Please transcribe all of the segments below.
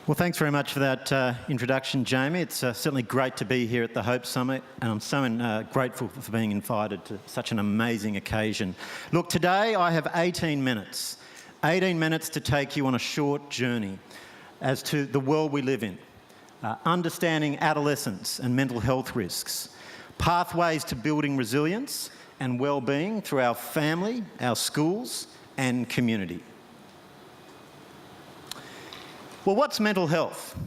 Well, thanks very much for that introduction, Jamie. It's certainly great to be here at the Hope Summit, and I'm so grateful for being invited to such an amazing occasion. Look, today I have 18 minutes to take you on a short journey as to the world we live in, understanding adolescence and mental health risks, pathways to building resilience and well-being through our family, our schools and community. Well, what's mental health?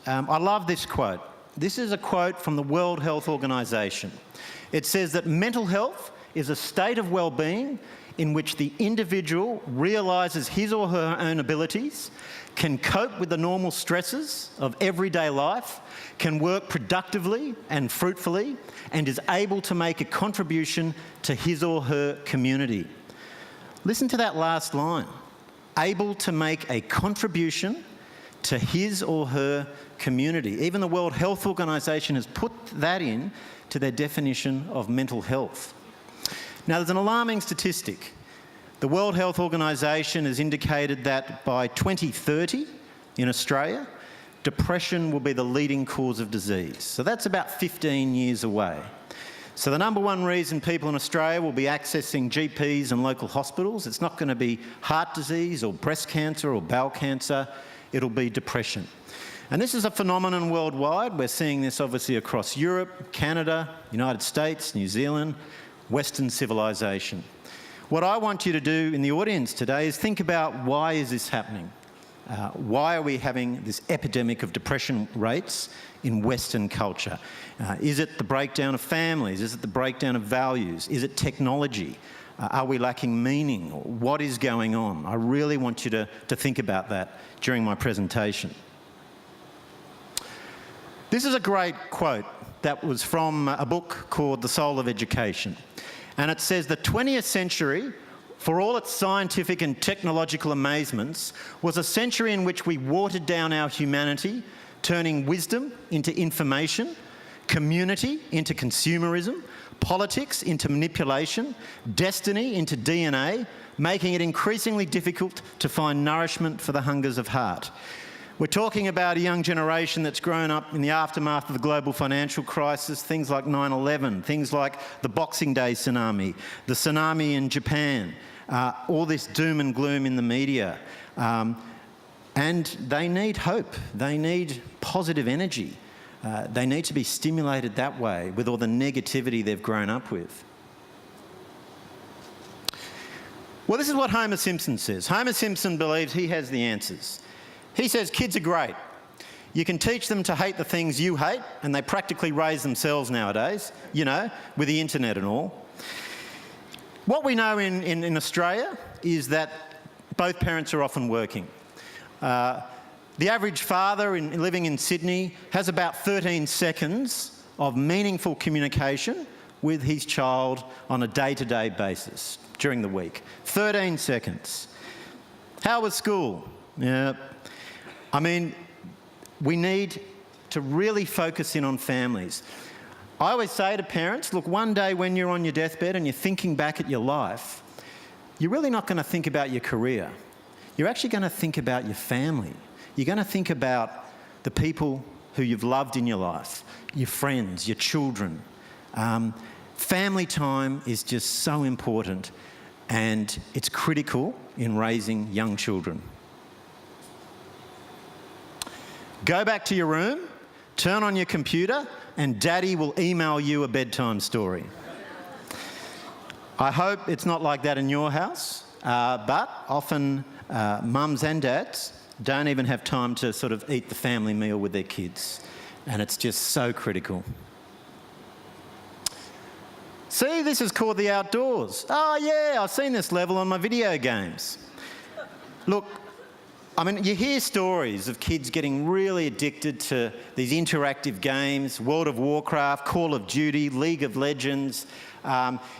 I love this quote. This is a quote from the World Health Organization. It says that mental health is a state of well-being in which the individual realises his or her own abilities, can cope with the normal stresses of everyday life, can work productively and fruitfully, and is able to make a contribution to his or her community. Listen to that last line. Able to make a contribution to his or her community. Even the World Health Organization has put that in to their definition of mental health. Now, there's an alarming statistic. The World Health Organization has indicated that by 2030 in Australia, depression will be the leading cause of disease. So that's about 15 years away. So the number one reason people in Australia will be accessing GPs and local hospitals, it's not going to be heart disease or breast cancer or bowel cancer, it'll be depression. And this is a phenomenon worldwide. We're seeing this obviously across Europe, Canada, United States, New Zealand, Western civilization. What I want you to do in the audience today is think about why is this happening? Why are we having this epidemic of depression rates in Western culture? Is it the breakdown of families? Is it the breakdown of values? Is it technology? Are we lacking meaning? What is going on? I really want you to think about that during my presentation. This is a great quote that was from a book called The Soul of Education. And it says the 20th century, for all its scientific and technological amazements, was a century in which we watered down our humanity, turning wisdom into information, community into consumerism, politics into manipulation, destiny into DNA, making it increasingly difficult to find nourishment for the hungers of heart. We're talking about a young generation that's grown up in the aftermath of the global financial crisis, things like 9/11, things like the Boxing Day tsunami, the tsunami in Japan, all this doom and gloom in the media. And they need hope. They need positive energy. They need to be stimulated that way with all the negativity they've grown up with. Well, this is what Homer Simpson says. Homer Simpson believes he has the answers. He says kids are great. You can teach them to hate the things you hate, and they practically raise themselves nowadays, you know, with the internet and all. What we know in Australia is that both parents are often working. The average father living in Sydney has about 13 seconds of meaningful communication with his child on a day-to-day basis during the week. 13 seconds. How was school? Yeah. I mean, we need to really focus in on families. I always say to parents, look, one day when you're on your deathbed and you're thinking back at your life, you're really not going to think about your career. You're actually going to think about your family. You're going to think about the people who you've loved in your life, your friends, your children. Family time is just so important, and it's critical in raising young children. Go back to your room, turn on your computer, and Daddy will email you a bedtime story. I hope it's not like that in your house, but often mums and dads don't even have time to sort of eat the family meal with their kids, and it's just so critical. See, this is called the outdoors. Oh yeah, I've seen this level on my video games. Look, I mean, you hear stories of kids getting really addicted to these interactive games, World of Warcraft, Call of Duty, League of Legends.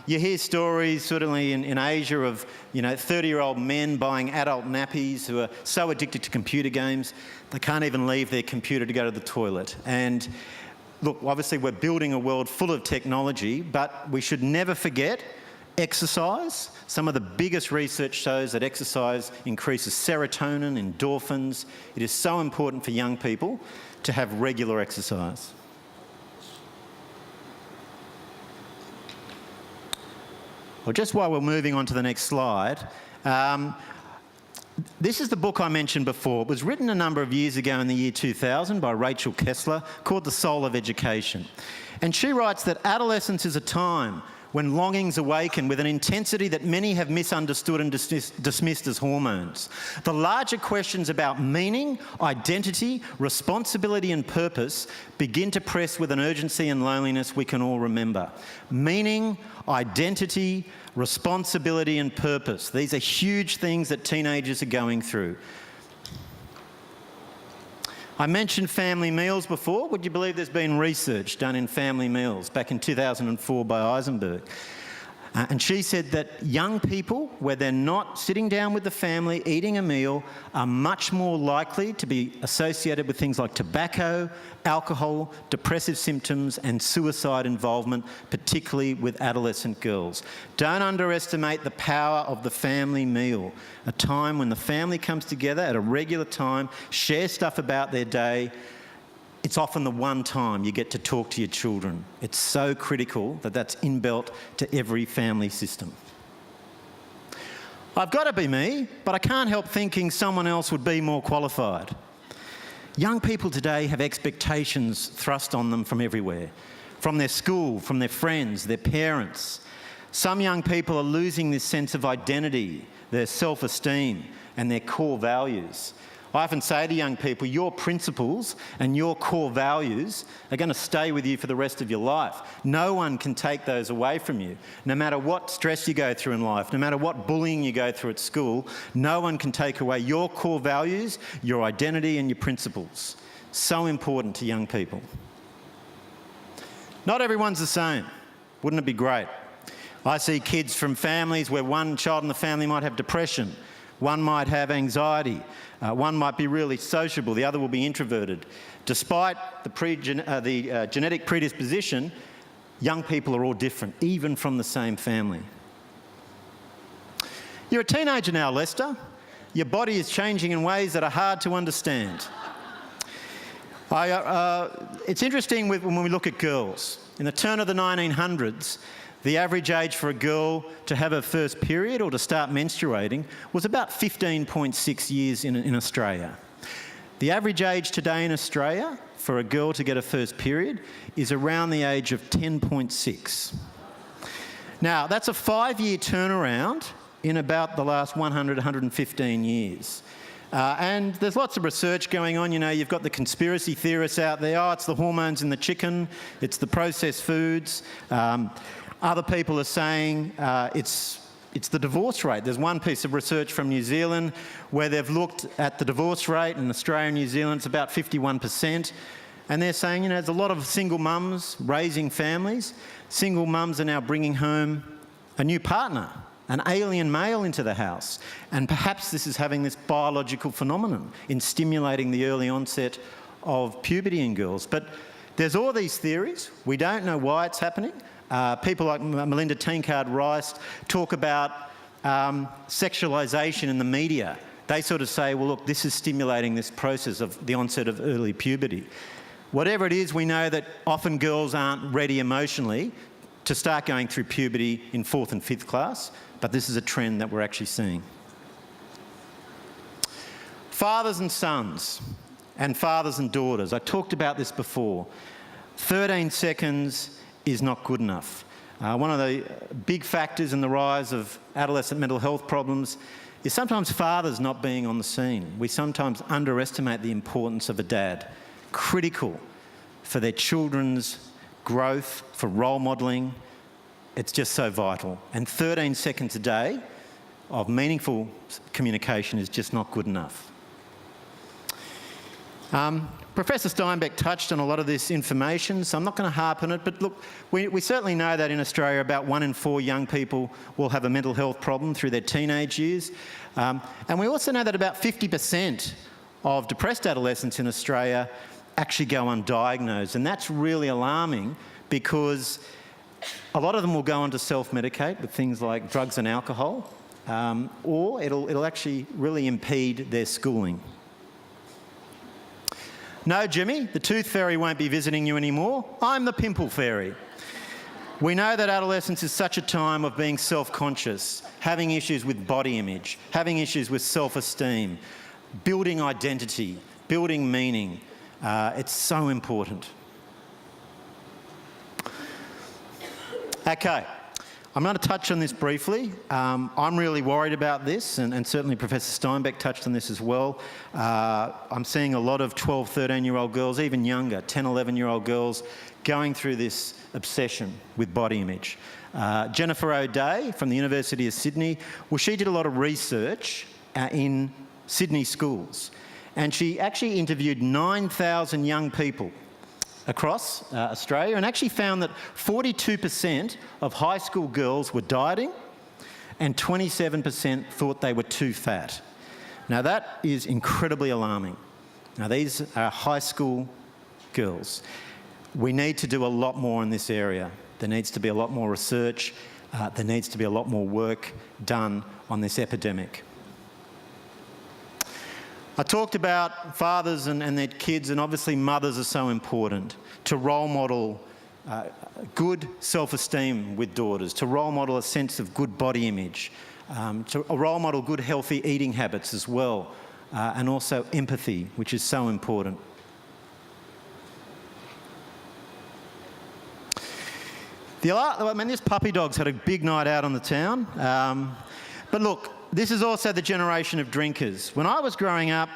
You hear stories, certainly in Asia, of 30-year-old men buying adult nappies who are so addicted to computer games they can't even leave their computer to go to the toilet. And look, obviously we're building a world full of technology, but we should never forget Exercise. Some of the biggest research shows that exercise increases serotonin, endorphins. It is so important for young people to have regular exercise. Well, just while we're moving on to the next slide, this is the book I mentioned before. It was written a number of years ago in the year 2000 by Rachel Kessler, called The Soul of Education. And she writes that adolescence is a time when longings awaken with an intensity that many have misunderstood and dismissed as hormones. The larger questions about meaning, identity, responsibility and purpose begin to press with an urgency and loneliness we can all remember. Meaning, identity, responsibility and purpose. These are huge things that teenagers are going through. I mentioned family meals before. Would you believe there's been research done in family meals back in 2004 by Eisenberg? And she said that young people, where they're not sitting down with the family eating a meal, are much more likely to be associated with things like tobacco, alcohol, depressive symptoms and suicide involvement, particularly with adolescent girls. Don't underestimate the power of the family meal, a time when the family comes together at a regular time, share stuff about their day. It's often the one time you get to talk to your children. It's so critical that that's inbuilt to every family system. I've got to be me, but I can't help thinking someone else would be more qualified. Young people today have expectations thrust on them from everywhere, from their school, from their friends, their parents. Some young people are losing this sense of identity, their self-esteem and their core values. I often say to young people, your principles and your core values are going to stay with you for the rest of your life. No one can take those away from you. No matter what stress you go through in life, no matter what bullying you go through at school, no one can take away your core values, your identity and your principles. So important to young people. Not everyone's the same. Wouldn't it be great? I see kids from families where one child in the family might have depression, one might have anxiety, one might be really sociable, the other will be introverted. Despite the genetic predisposition, young people are all different, even from the same family. You're a teenager now, Lester. Your body is changing in ways that are hard to understand. It's interesting when we look at girls. In the turn of the 1900s, the average age for a girl to have her first period or to start menstruating was about 15.6 years in Australia. The average age today in Australia for a girl to get her first period is around the age of 10.6. Now, that's a 5-year turnaround in about the last 100, 115 years. And there's lots of research going on. You know, you've got the conspiracy theorists out there. Oh, it's the hormones in the chicken. It's the processed foods. Other people are saying it's the divorce rate. There's one piece of research from New Zealand where they've looked at the divorce rate in Australia and New Zealand. It's about 51%. And they're saying, you know, there's a lot of single mums raising families. Single mums are now bringing home a new partner, an alien male into the house. And perhaps this is having this biological phenomenon in stimulating the early onset of puberty in girls. But there's all these theories. We don't know why it's happening. People like Melinda Tenkard-Rice talk about sexualisation in the media. They sort of say, well, look, this is stimulating this process of the onset of early puberty. Whatever it is, we know that often girls aren't ready emotionally to start going through puberty in 4th and 5th class, but this is a trend that we're actually seeing. Fathers and sons and fathers and daughters. I talked about this before. 13 seconds is not good enough. One of the big factors in the rise of adolescent mental health problems is sometimes fathers not being on the scene. We sometimes underestimate the importance of a dad. Critical for their children's growth, for role modelling. It's just so vital. And 13 seconds a day of meaningful communication is just not good enough. Professor Steinbeck touched on a lot of this information, so I'm not going to harp on it, but look, we certainly know that in Australia about 1 in 4 young people will have a mental health problem through their teenage years. And we also know that about 50% of depressed adolescents in Australia actually go undiagnosed, and that's really alarming because A lot of them will go on to self-medicate with things like drugs and alcohol, or it'll actually really impede their schooling. No, Jimmy, the tooth fairy won't be visiting you anymore. I'm the pimple fairy. We know that adolescence is such a time of being self-conscious, having issues with body image, having issues with self-esteem, building identity, building meaning. It's so important. Okay, I'm going to touch on this briefly. I'm really worried about this, and certainly Professor Steinbeck touched on this as well. I'm seeing a lot of 12, 13-year-old girls, even younger, 10, 11-year-old girls, going through this obsession with body image. Jennifer O'Dea from the University of Sydney, well, she did a lot of research in Sydney schools, and she actually interviewed 9,000 young people across Australia, and actually found that 42% of high school girls were dieting and 27% thought they were too fat. Now that is incredibly alarming. Now these are high school girls. We need to do a lot more in this area. There needs to be a lot more research. There needs to be a lot more work done on this epidemic. I talked about fathers and their kids, and obviously mothers are so important to role model good self-esteem with daughters, to role model a sense of good body image, to role model good healthy eating habits as well, and also empathy, which is so important. This puppy dog's had a big night out on the town. But look, this is also the generation of drinkers. When I was growing up,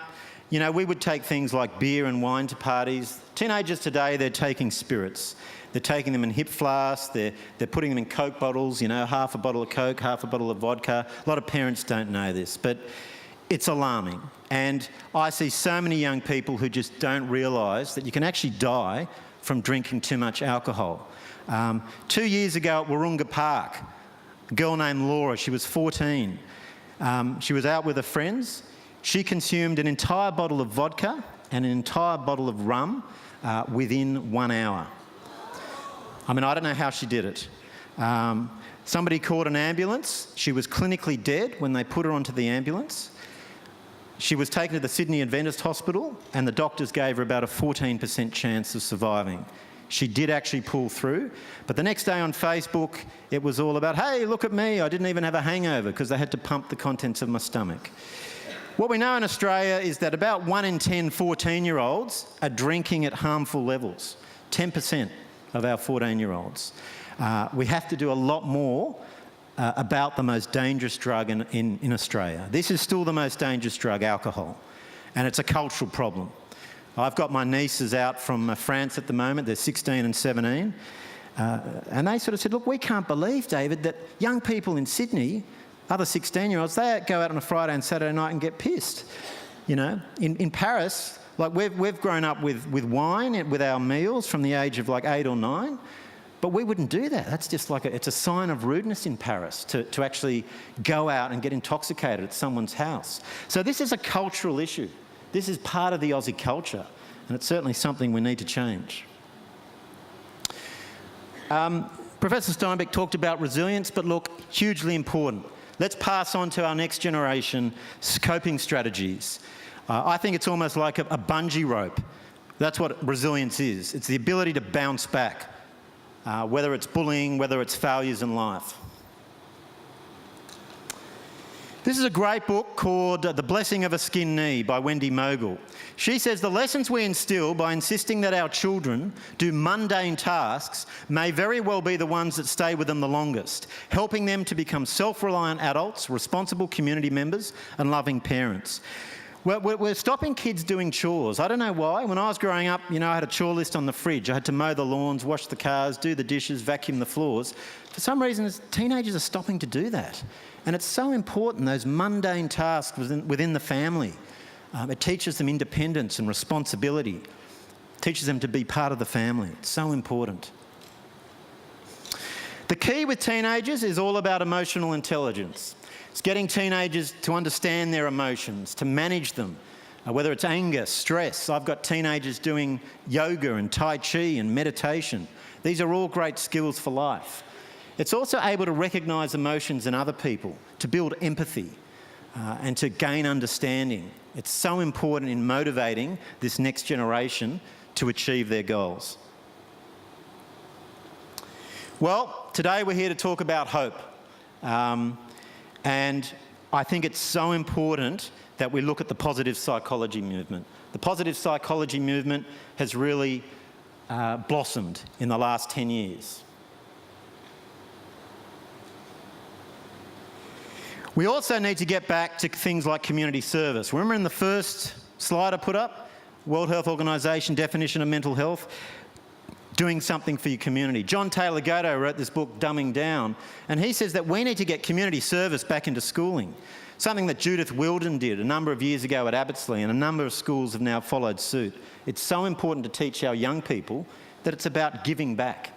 you know, we would take things like beer and wine to parties. Teenagers today, they're taking spirits. They're taking them in hip flasks, they're putting them in Coke bottles, you know, half a bottle of Coke, half a bottle of vodka. A lot of parents don't know this, but it's alarming. And I see so many young people who just don't realise that you can actually die from drinking too much alcohol. 2 years ago at Wahroonga Park, a girl named Laura, she was 14. She was out with her friends. She consumed an entire bottle of vodka and an entire bottle of rum within 1 hour. I mean, I don't know how she did it. Somebody called an ambulance. She was clinically dead when they put her onto the ambulance. She was taken to the Sydney Adventist Hospital, and the doctors gave her about a 14% chance of surviving. She did actually pull through, but the next day on Facebook, it was all about, hey, look at me, I didn't even have a hangover, because they had to pump the contents of my stomach. What we know in Australia is that about 1 in 10 14-year-olds are drinking at harmful levels, 10% of our 14-year-olds. We have to do a lot more about the most dangerous drug in Australia. This is still the most dangerous drug, alcohol, and it's a cultural problem. I've got my nieces out from France at the moment. They're 16 and 17. And they sort of said, look, we can't believe, David, that young people in Sydney, other 16-year-olds, they go out on a Friday and Saturday night and get pissed. You know, in Paris, like we've grown up with wine with our meals from the age of like 8 or 9. But we wouldn't do that. That's just like it's a sign of rudeness in Paris to actually go out and get intoxicated at someone's house. So this is a cultural issue. This is part of the Aussie culture, and it's certainly something we need to change. Professor Steinbeck talked about resilience, but look, hugely important. Let's pass on to our next generation coping strategies. I think it's almost like a bungee rope. That's what resilience is. It's the ability to bounce back, whether it's bullying, whether it's failures in life. This is a great book called The Blessing of a Skinned Knee by Wendy Mogul. She says the lessons we instill by insisting that our children do mundane tasks may very well be the ones that stay with them the longest, helping them to become self-reliant adults, responsible community members and loving parents. We're stopping kids doing chores. I don't know why. When I was growing up, you know, I had a chore list on the fridge. I had to mow the lawns, wash the cars, do the dishes, vacuum the floors. For some reason, teenagers are stopping to do that. And it's so important, those mundane tasks within the family. It teaches them independence and responsibility. It teaches them to be part of the family. It's so important. The key with teenagers is all about emotional intelligence. It's getting teenagers to understand their emotions, to manage them, whether it's anger, stress. I've got teenagers doing yoga and Tai Chi and meditation. These are all great skills for life. It's also able to recognise emotions in other people, to build empathy, and to gain understanding. It's so important in motivating this next generation to achieve their goals. Well, today we're here to talk about hope. And I think it's so important that we look at the positive psychology movement. The positive psychology movement has really blossomed in the last 10 years. We also need to get back to things like community service. Remember in the first slide I put up, World Health Organization definition of mental health, doing something for your community. John Taylor Gatto wrote this book, Dumbing Down, and he says that we need to get community service back into schooling, something that Judith Wilden did a number of years ago at Abbottsley, and a number of schools have now followed suit. It's so important to teach our young people that it's about giving back.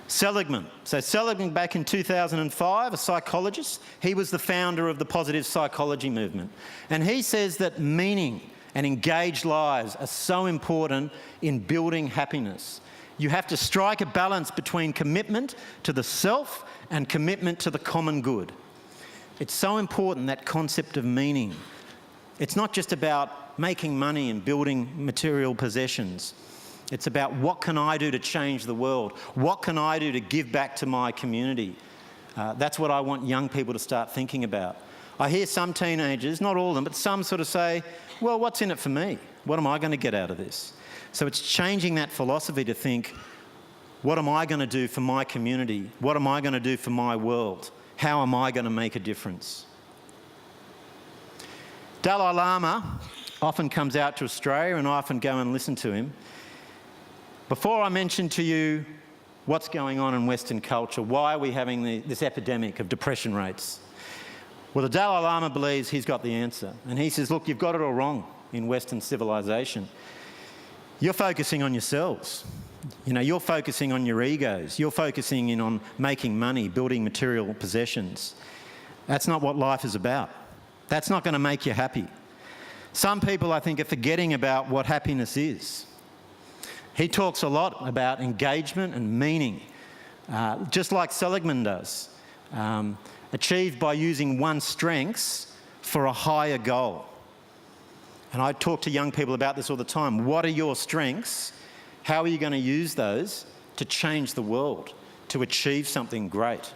Seligman. So Seligman, back in 2005, a psychologist, he was the founder of the positive psychology movement. And he says that meaning and engaged lives are so important in building happiness. You have to strike a balance between commitment to the self and commitment to the common good. It's so important, that concept of meaning. It's not just about making money and building material possessions. It's about what can I do to change the world? What can I do to give back to my community? That's what I want young people to start thinking about. I hear some teenagers, not all of them, but some sort of say, well, what's in it for me? What am I going to get out of this? So it's changing that philosophy to think, what am I going to do for my community? What am I going to do for my world? How am I going to make a difference? Dalai Lama often comes out to Australia, and I often go and listen to him. Before I mention to you what's going on in Western culture, why are we having this epidemic of depression rates? Well, the Dalai Lama believes he's got the answer. And he says, look, you've got it all wrong in Western civilization. You're focusing on yourselves. You know, you're focusing on your egos. You're focusing in on making money, building material possessions. That's not what life is about. That's not going to make you happy. Some people, I think, are forgetting about what happiness is. He talks a lot about engagement and meaning, just like Seligman does, achieved by using one's strengths for a higher goal. And I talk to young people about this all the time. What are your strengths? How are you going to use those to change the world, to achieve something great?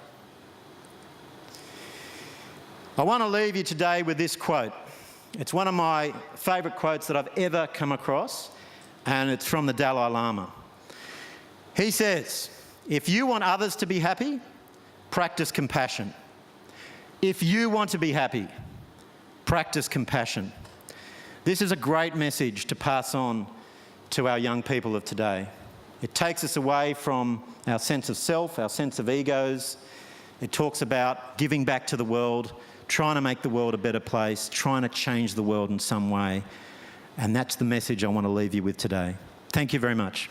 I want to leave you today with this quote. It's one of my favourite quotes that I've ever come across, and it's from the Dalai Lama. He says, if you want others to be happy, practice compassion. If you want to be happy, practice compassion. This is a great message to pass on to our young people of today. It takes us away from our sense of self, our sense of egos. It talks about giving back to the world, trying to make the world a better place, trying to change the world in some way. And that's the message I want to leave you with today. Thank you very much.